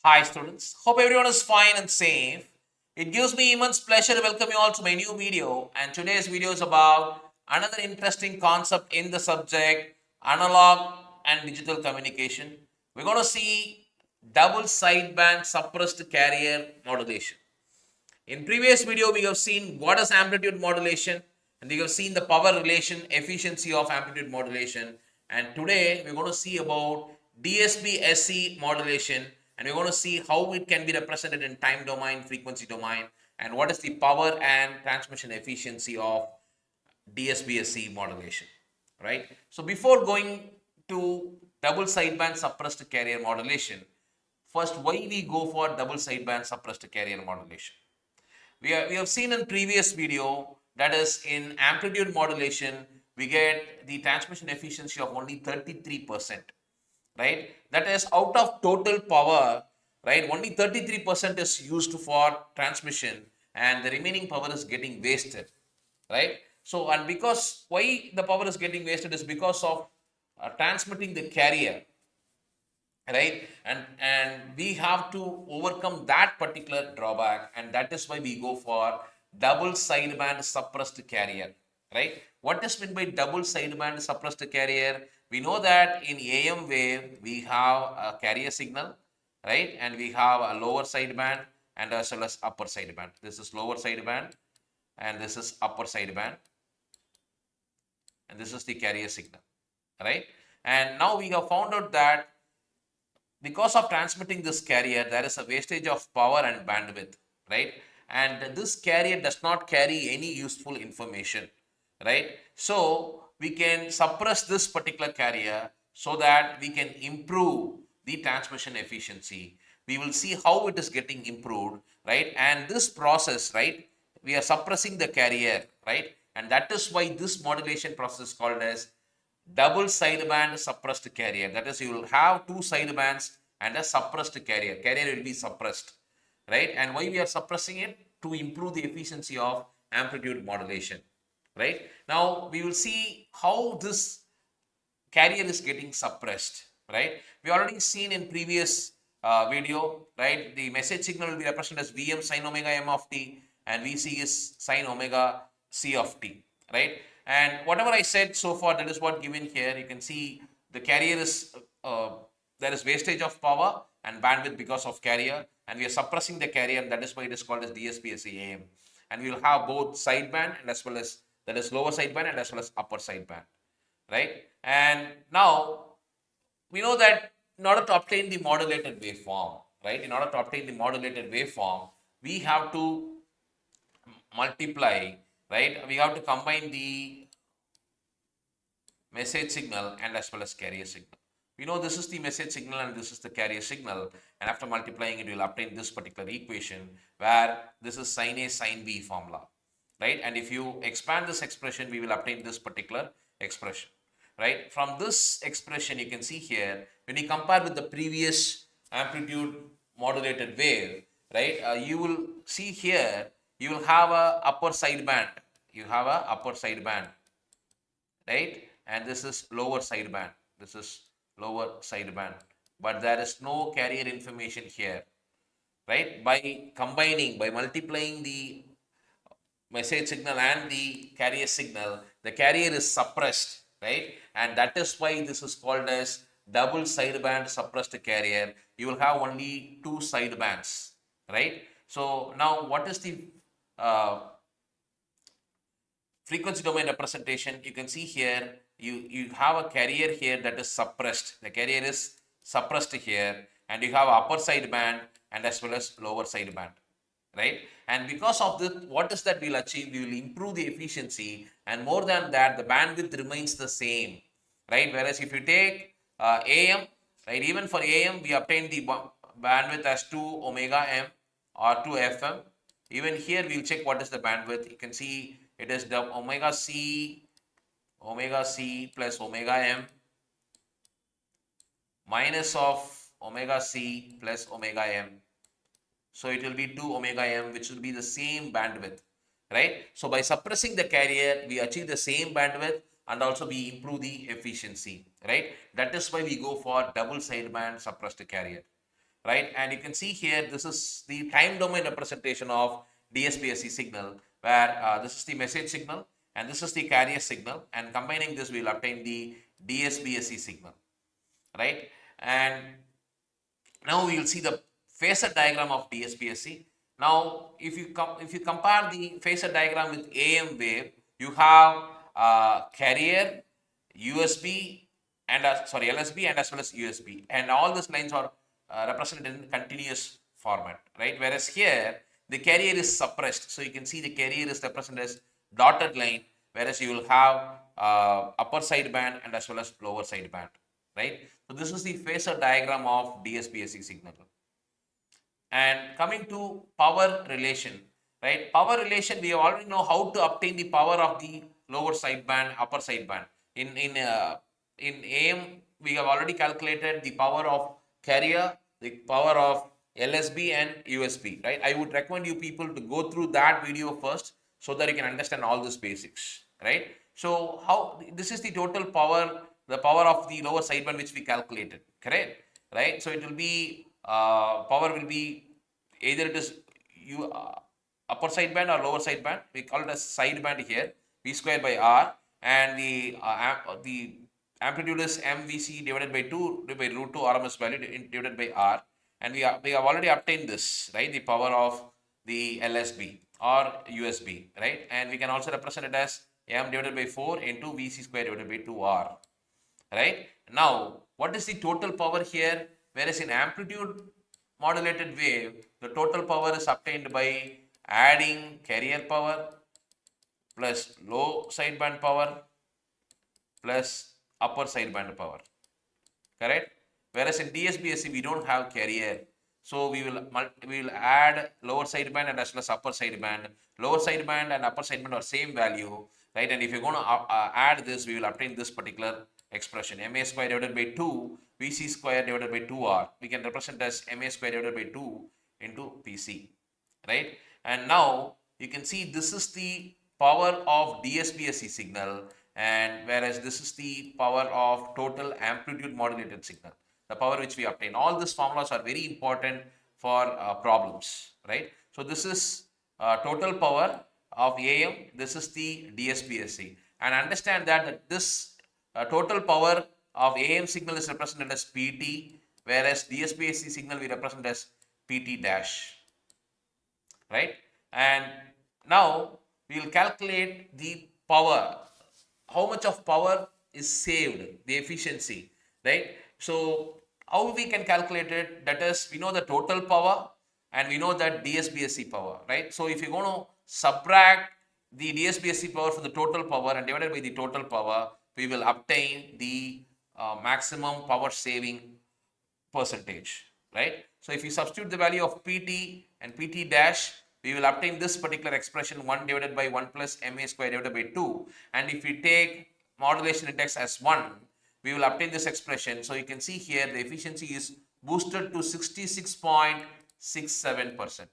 Hi students, hope everyone is fine and safe. It gives me immense pleasure to welcome you all to my new video, and today's video is about another interesting concept in the subject analog and digital communication. We're going to see double sideband suppressed carrier modulation. In previous video we have seen what is amplitude modulation and we have seen the power relation efficiency of amplitude modulation, and today we're going to see about DSP-SC modulation, and we're going to see how it can be represented in time domain, frequency domain, and what is the power and transmission efficiency of DSP-SC modulation, right? So before going to double sideband suppressed carrier modulation, first why we go for double sideband suppressed carrier modulation? We have seen in previous video that is in amplitude modulation we get the transmission efficiency of only 33%, right? That is out of total power, right? Only 33% is used for transmission and the remaining power is getting wasted, right? So, and because why the power is getting wasted is because of transmitting the carrier, right? And we have to overcome that particular drawback, and that is why we go for double sideband suppressed carrier, right? What is meant by double sideband suppressed carrier? We know that in AM wave we have a carrier signal, right? And we have a lower sideband and as well as upper sideband. This is lower sideband and this is upper sideband, and this is the carrier signal, right? And now we have found out that because of transmitting this carrier, there is a wastage of power and bandwidth, right? And this carrier does not carry any useful information, right? So we can suppress this particular carrier so that we can improve the transmission efficiency. We will see how it is getting improved, right? And this process, right, we are suppressing the carrier, right? And that is why this modulation process is called as double sideband suppressed carrier. That is, you will have two sidebands and a suppressed carrier. Carrier will be suppressed, right? And why we are suppressing it? To improve the efficiency of amplitude modulation, right? Now we will see how this carrier is getting suppressed, right? We already seen in previous video, right? The message signal will be represented as Vm sin omega m of t and Vc is sin omega c of t, right? And whatever I said so far, that is what given here. You can see the carrier is, there is wastage of power and bandwidth because of carrier, and we are suppressing the carrier, and that is why it is called as DSP-SC-AM. And we will have both sideband and as well as, that is lower sideband and as well as upper sideband, right? And now we know that in order to obtain the modulated waveform, right? In order to obtain the modulated waveform, we have to multiply, right? We have to combine the message signal and as well as carrier signal. We know this is the message signal and this is the carrier signal, and after multiplying it, we will obtain this particular equation where this is sin A sin B formula, right? And if you expand this expression, we will obtain this particular expression, right? From this expression, you can see here, when you compare with the previous amplitude modulated wave, right? You will see here, you will have a upper sideband. You have a upper sideband, right? And this is lower sideband. This is lower sideband. But there is no carrier information here, right? By combining, by multiplying the message signal and the carrier signal, the carrier is suppressed, right? And that is why this is called as double sideband suppressed carrier. You will have only two sidebands, right? So now what is the frequency domain representation? You can see here, you have a carrier here that is suppressed. The carrier is suppressed here, and you have upper sideband and as well as lower sideband, right? And because of this, what is that we'll achieve? We will improve the efficiency, and more than that, the bandwidth remains the same, right? Whereas if you take AM, right, even for AM, we obtain the bandwidth as 2 omega m or 2 FM. Even here, we'll check what is the bandwidth. You can see it is the omega c plus omega m minus of omega c plus omega m. So it will be 2 omega m, which will be the same bandwidth, right? So by suppressing the carrier, we achieve the same bandwidth and also we improve the efficiency, right? That is why we go for double sideband suppressed carrier, right? And you can see here, this is the time domain representation of DSPSC signal, where this is the message signal and this is the carrier signal, and combining this we will obtain the DSPSC signal, right? And now we will see the phasor diagram of DSPSC. Now, if you compare the phasor diagram with AM wave, you have carrier, USB, and LSB, and as well as USB, and all these lines are represented in continuous format, right? Whereas here the carrier is suppressed, so you can see the carrier is represented as dotted line, whereas you will have upper sideband and as well as lower sideband, right? So this is the phasor diagram of DSPSC signal. And coming to power relation, right? Power relation, we already know how to obtain the power of the lower sideband, upper sideband. In AM, we have already calculated the power of carrier, the power of LSB and USB, right? I would recommend you people to go through that video first so that you can understand all these basics, right? So how this is the total power, the power of the lower sideband which we calculated, correct? Right? So it will be power will be either it is upper sideband or lower sideband. We call it as sideband here, V square by R, and the amplitude is MVC divided by 2 by root 2 RMS value divided by R, and we have already obtained this, right? The power of the LSB or USB, right? And we can also represent it as M divided by 4 into VC square divided by 2R, right? Now, what is the total power here? Whereas in amplitude modulated wave, the total power is obtained by adding carrier power plus low sideband power plus upper sideband power, correct? Whereas in DSPSC, we don't have carrier. So we will add lower sideband and as well as upper sideband. Lower sideband and upper sideband are same value, right? And if you're going to add this, we will obtain this particular expression, MA square divided by 2 VC square divided by 2R. We can represent as MA square divided by 2 into PC, right? And now you can see this is the power of DSPSC signal, and whereas this is the power of total amplitude modulated signal, the power which we obtain. All these formulas are very important for problems, right? So this is total power of AM, this is the DSPSC, and understand that this total power of AM signal is represented as PT, whereas DSPSC signal we represent as PT dash, right? And now we will calculate the power, how much of power is saved, the efficiency, right? So how we can calculate it? That is, we know the total power and we know that DSPSC power, right? So if you're going to subtract the DSPSC power from the total power and divided by the total power, we will obtain the maximum power saving percentage, right? So if you substitute the value of PT and PT dash, we will obtain this particular expression, 1 divided by 1 plus MA square divided by 2. And if we take modulation index as 1, we will obtain this expression. So you can see here the efficiency is boosted to 66.67%.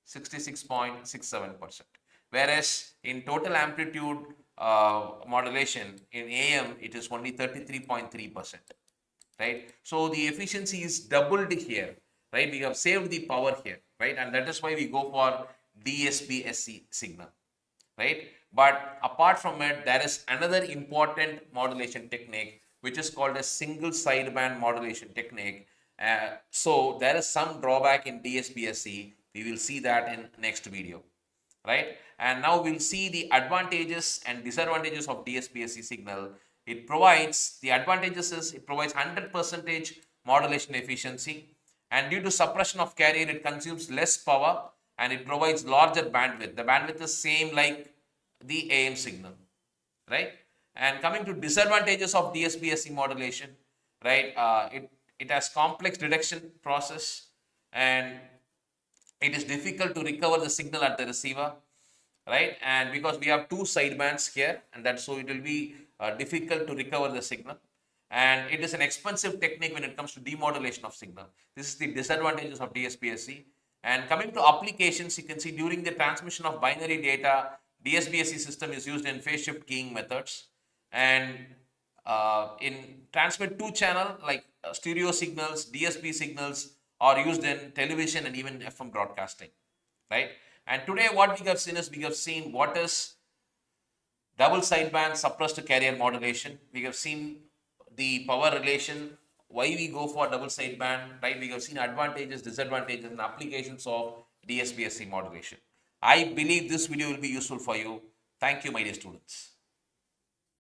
66.67%. Whereas in total amplitude modulation in AM, it is only 33.3%. Right? So the efficiency is doubled here, right? We have saved the power here, right? And that is why we go for DSPSC signal, right? But apart from it, there is another important modulation technique which is called a single sideband modulation technique. So there is some drawback in DSPSC. We will see that in next video, right? And now we'll see the advantages and disadvantages of DSPSC signal. It provides, the advantages is it provides 100% modulation efficiency, and due to suppression of carrier, it consumes less power and it provides larger bandwidth. The bandwidth is same like the AM signal, right? And coming to disadvantages of DSPSC modulation, right? It has complex detection process and it is difficult to recover the signal at the receiver, right? And because we have two sidebands here, and that's so it will be difficult to recover the signal. And it is an expensive technique when it comes to demodulation of signal. This is the disadvantages of DSPSC. And coming to applications, you can see during the transmission of binary data, DSPSC system is used in phase shift keying methods. And in transmit 2 channel like stereo signals, DSP signals, or used in television and even FM broadcasting, right? And today what we have seen is we have seen what is double sideband suppressed carrier modulation. We have seen the power relation, why we go for double sideband, right? We have seen advantages, disadvantages, and applications of DSP-SC modulation. I believe this video will be useful for you. Thank you, my dear students.